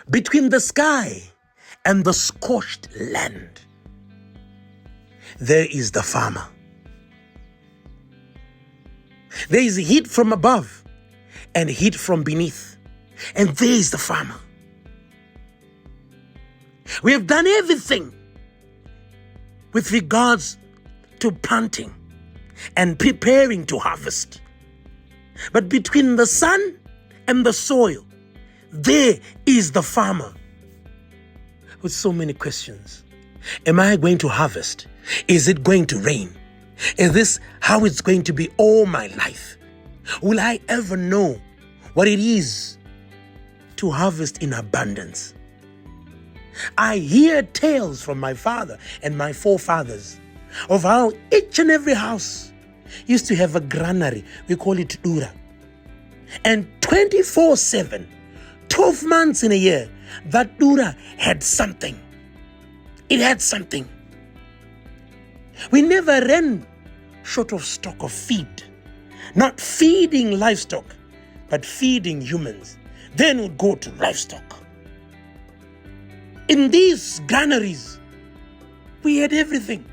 Between the sky and the scorched land, there is the farmer. There is heat from above and heat from beneath, and there is the farmer. We have done everything with regards to planting and preparing to harvest. But between the sun and the soil, there is the farmer. With so many questions. Am I going to harvest? Is it going to rain? Is this how it's going to be all my life? Will I ever know what it is to harvest in abundance? I hear tales from my father and my forefathers of how each and every house used to have a granary. We call it dura. And 24/7, 12 months in a year, that dura had something. It had something. We never ran short of stock of feed. Not feeding livestock, but feeding humans. Then we'd go to livestock. In these granaries, we had everything.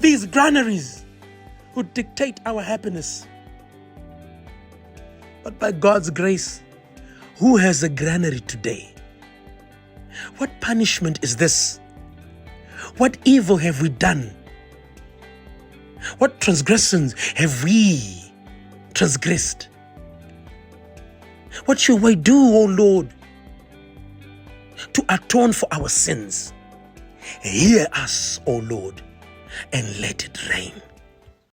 These granaries would dictate our happiness. But by God's grace, who has a granary today? What punishment is this? What evil have we done? What transgressions have we transgressed? What shall we do, O Lord, to atone for our sins? Hear us, O Lord, and let it rain.